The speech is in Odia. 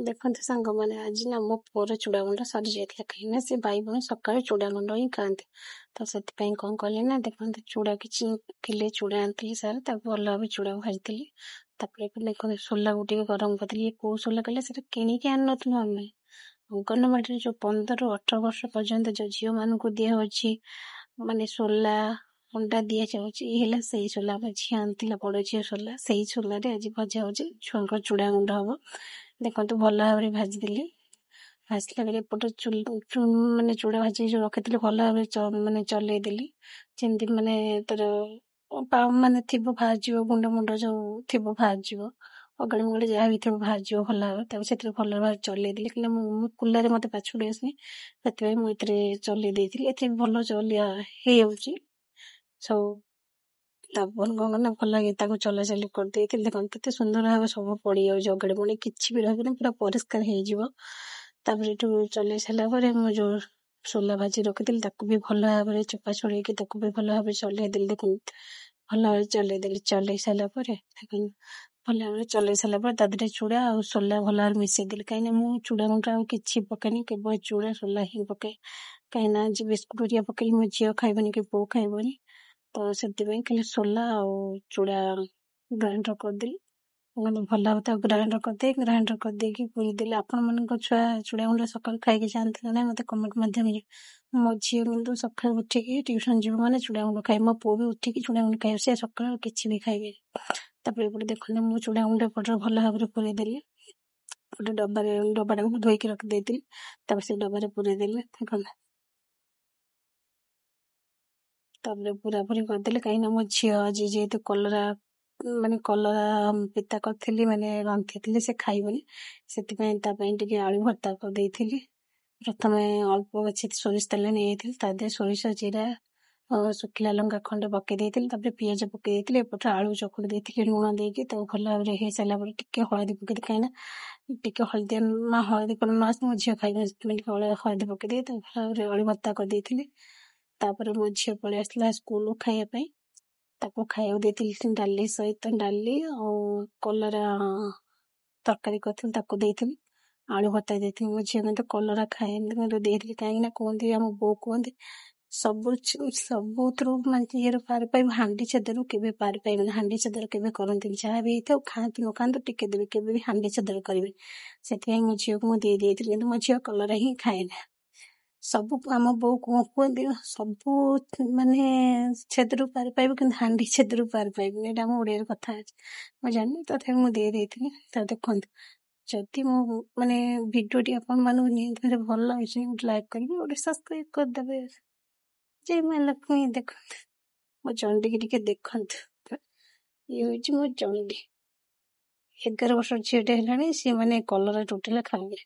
ଦେଖନ୍ତୁ ସାଙ୍ଗମାନେ, ଆଜି ନା ମୋ ପୁଅର ଚୁଡ଼ା ଗୁଣ୍ଡ ସରିଯାଇଥିଲା, କାହିଁକିନା ସେ ଭାଇ ଭଉଣୀ ସକାଳେ ଚୁଡ଼ା ଗୁଣ୍ଡ ହିଁ ଖାଆନ୍ତି। ତ ସେଥିପାଇଁ କଣ କଲି ନା, ଦେଖନ୍ତୁ ଚୁଡ଼ା କିଛି କିଲେ ଚୁଡ଼ା ଆଣିଥିଲି ସାର୍, ତାକୁ ଭଲ ଭାବେ ଚୁଡ଼ା ଭାଜିଥିଲି। ତାପରେ ଦେଖନ୍ତୁ ସୋଲାକୁ ଟିକେ ଗରମ କରିଥିଲି। କୋଉ ସୋଲା କଲେ ସେଟା କିଣିକି ଆଣିନଥିଲୁ ଆମେ, ଅଙ୍ଗନବାଡିରେ ଯୋଉ 15-18 ବର୍ଷ ପର୍ଯ୍ୟନ୍ତ ଯୋଉ ଝିଅ ମାନଙ୍କୁ ଦିଆହଉଛି ମାନେ ସୋଲା ଅଣ୍ଡା ଦିଆଯାଉଛି, ହେଲା ସେଇ ସୋଲା। ଆମ ଝିଅ ଆଣିଥିଲା, ବଡ ଝିଅ ସୋଲା, ସେଇ ସୋଲାରେ ଆଜି ଭଜା ହଉଛି, ଛୁଆଙ୍କ ଚୁଡ଼ା ଗୁଣ୍ଡ ହବ। ଦେଖନ୍ତୁ ଭଲ ଭାବରେ ଭାଜିଦେଲି। ଭାଜିଲା ପରେ ଏପଟେ ମାନେ ଚୁଡ଼ା ଭାଜି ଯୋଉ ରଖିଥିଲି ଭଲ ଭାବରେ ମାନେ ଚଲେଇ ଦେଲି, ଯେମିତି ମାନେ ତାର ମାନେ ଥିବ ବାହାରିଯିବ, ଗୁଣ୍ଡ ମୁଣ୍ଡ ଯୋଉ ଥିବ ବାହାରିଯିବ, ଅଗାଳି ମଗାଳି ଯାହା ବି ଥିବ ବାହାରିଯିବ ଭଲ ଭାବରେ। ତାକୁ ସେଥିରେ ଭଲ ଭାବରେ ଚଲେଇ ଦେଲି, କିନ୍ତୁ ମୁଁ କୁଲାରେ ମତେ ପାଛୁଡି ଆସୁନି, ସେଥିପାଇଁ ମୁଁ ଏଥିରେ ଚଲେଇ ଦେଇଥିଲି। ଏଥିରେ ଭଲ ଚଲିଆ ହେଇଯାଉଛି ସବୁ। ତାପରେ କଣ କଲେ ଭଲ ଲାଗେ, ତାକୁ ଚଲାଚଲି କରିଦେଇଥିଲି। ଦେଖନ୍ତୁ କେତେ ସୁନ୍ଦର ଭାବେ ସବୁ ପଡିଯାଉଛି, ଅଗାଡି ମଗାଡି କିଛି ବି ରହିବନି, ପୁରା ପରିଷ୍କାର ହେଇଯିବ। ତାପରେ ଏଠୁ ଚଲେଇ ସାରିଲା ପରେ ମୁଁ ଯୋଉ ସୋଲା ଭାଜି ରଖିଥିଲି ତାକୁ ବି ଭଲ ଭାବରେ ଚୋପା ଛଡେଇକି ତାକୁ ବି ଭଲ ଭାବରେ ଚଲେଇ ଦେଲି। ଦେଖନ୍ତୁ ଭଲ ଭାବରେ ଚଲେଇ ଦେଲି। ଚଲେଇ ସାରିଲା ପରେ ଭଲ ଭାବରେ ଚଲେଇ ସାରିଲା ପରେ ତା ଦେହରେ ଚୁଡ଼ା ଆଉ ସୋଲା ଭଲ ଭାବରେ ମିଶେଇ ଦେଲି, କାହିଁକିନା ମୁଁ ଚୁଡ଼ା ଗୁଣ୍ଡ ଆଉ କିଛି ପକେଇନି, କେବଳ ଚୁଡ଼ା ସୋଲା ହିଁ ପକାଏ। କାହିଁକିନା ଆଜି ବିସ୍କୁଟ ହେରିକା ପକେଇଲି ମୋ ଝିଅ ଖାଇବନି କି ପୁଅ ଖାଇବନି, ତ ସେଥିପାଇଁ ଖାଲି ସୋଲା ଆଉ ଚୁଡ଼ା ଗ୍ରାଇଣ୍ଡର କରିଦେଲି। ଭଲ ଭାବେ ତାକୁ ଗ୍ରାଇଣ୍ଡର କରିଦେଇକି ପୁରୀ ଦେଲି। ଆପଣମାନଙ୍କ ଛୁଆ ଚୁଡ଼ା ଗୁଣ୍ଡ ସକାଳୁ ଖାଇକି ଯାଆନ୍ତି ନା ନାହିଁ ମତେ କମେଣ୍ଟ ମାଧ୍ୟମରେ। ମୋ ଝିଅ କିନ୍ତୁ ସକାଳୁ ଉଠିକି ଟ୍ୟୁସନ ଯିବ ମାନେ ଚୁଡ଼ା ଗୁଣ୍ଡ ଖାଇବ, ମୋ ପୁଅ ବି ଉଠିକି ଚୁଡ଼ା ଗୁଣ୍ଡ ଖାଇବ, ସେ ସକାଳୁ କିଛି ବି ଖାଇବେ। ତାପରେ ଏପଟେ ଦେଖନ୍ତୁ ମୁଁ ଚୁଡ଼ା ଗୁଣ୍ଡ ଏପଟରେ ଭଲ ଭାବରେ ପୁରେଇ ଦେଲି। ଗୋଟେ ଡବାଟାକୁ ଧୋଇକି ରଖିଦେଇଥିଲି, ତାପରେ ସେ ଡବାରେ ପୁରେଇ ଦେଲି। ଦେଖନ୍ତୁ ତାପରେ ପୁରାପୁରି କରିଦେଲି, କାହିଁକିନା ମୋ ଝିଅ ଆଜି ଯେହେତୁ କଲରା ପିତା କରିଥିଲି, ମାନେ ରାନ୍ଧିଥିଲି, ସେ ଖାଇବନି, ସେଥିପାଇଁ ତା ପାଇଁ ଟିକେ ଆଳୁ ଭର୍ତ୍ତା କରିଦେଇଥିଲି। ପ୍ରଥମେ ଅଳ୍ପ କିଛି ସୋରିଷ ତେଲ ନେଇଯାଇଥିଲି, ତା ଦେହରେ ସୋରିଷ, ଜିରା ଆଉ ଶୁଖିଲା ଲଙ୍କା ଖଣ୍ଡେ ପକେଇ ଦେଇଥିଲି। ତାପରେ ପିଆଜ ପକେଇ ଦେଇଥିଲି, ଏପଟେ ଆଳୁ ଚକୁടി ଦେଇଥିଲି ଲୁଣ ଦେଇକି। ତାକୁ ଭଲ ଭାବରେ ହେଇସାରିଲା ପରେ ଟିକେ ହଳଦୀ ପକେଇଥିଲି, କାହିଁକିନା ଟିକେ ହଳଦୀ କଲର ନ ଆସିଲେ ମୋ ଝିଅ ଖାଇବନି, ସେଥିପାଇଁ ଟିକେ ହଳଦୀ ପକେଇ ଦେଇ ତାକୁ ଭଲ ଭାବରେ ଆଳୁ ଭର୍ତ୍ତା କରିଦେଇଥିଲି। ତାପରେ ମୋ ଝିଅ ପଳେଇ ଆସିଲା ସ୍କୁଲ ଖାଇବା ପାଇଁ, ତାକୁ ଖାଇବାକୁ ଦେଇଥିଲି ଡାଲି ସହିତ, ଡାଲି ଆଉ କଲରା ତରକାରୀ କରିଥିଲି ତାକୁ ଦେଇଥିଲି, ଆଳୁ ଭର୍ତ୍ତା ଦେଇଥିଲି। ମୋ ଝିଅ କିନ୍ତୁ କଲରା ଖାଏନି, କିନ୍ତୁ ଦେଇଥିଲି, କାହିଁକିନା କୁହନ୍ତି, ଆମ ବୋଉ କୁହନ୍ତି, ସବୁଥିରୁ ମାନେ ଇଏରୁ ପାରି ପାଇବୁ, ହାଣ୍ଡି ଛେଦରୁ କେବେ ପାରି ପାଇବେନି। ହାଣ୍ଡି ଛେଦର କେବେ କରନ୍ତିନି, ଯାହା ବି ହେଇଥାଉ ଖାଆନ୍ତୁ ନ ଖାଆନ୍ତୁ ଟିକେ ଦେବେ, କେବେ ବି ହାଣ୍ଡି ଛେଦର କରିବେ। ସେଥିପାଇଁ ମୋ ଝିଅକୁ ମୁଁ ଦେଇଥିଲି, କିନ୍ତୁ ମୋ ଝିଅ କଲରା ହିଁ ଖାଏନା। ସବୁ ଆମ ବୋଉ କୁହନ୍ତି, ସବୁ ମାନେ ଛେଦରୁ ପାରି ପାଇବୁ, କିନ୍ତୁ ହାଣ୍ଡି ଛେଦରୁ ପାରି ପାଇବୁନି, ଏଇଟା ଆମ ଓଡିଆର କଥା ଅଛି। ମୁଁ ଜାଣିନି, ତଥାପି ମୁଁ ଦେଇଥିଲି। ତ ଦେଖନ୍ତୁ, ଯଦି ମୋ ମାନେ ଭିଡିଓଟି ଆପଣ ମାନଙ୍କୁ ନିହାତି ଭାବରେ ଭଲ ଲାଗୁଛି, ଗୋଟେ ଲାଇକ୍ କରିବେ, ଗୋଟେ ସବସ୍କ୍ରାଇବ କରିଦେବେ। ଜୟ ମା ଲକ୍ଷ୍ମୀ। ଦେଖନ୍ତୁ ମୋ ଚଣ୍ଡୀକି ଟିକେ ଦେଖନ୍ତୁ, ଇଏ ହଉଛି ମୋ ଚଣ୍ଡୀ। 11 ବର୍ଷ ଝିଅଟେ ହେଲାଣି, ସିଏ ମାନେ କଲରା ଟୋଟାଲ ଖାଉନି।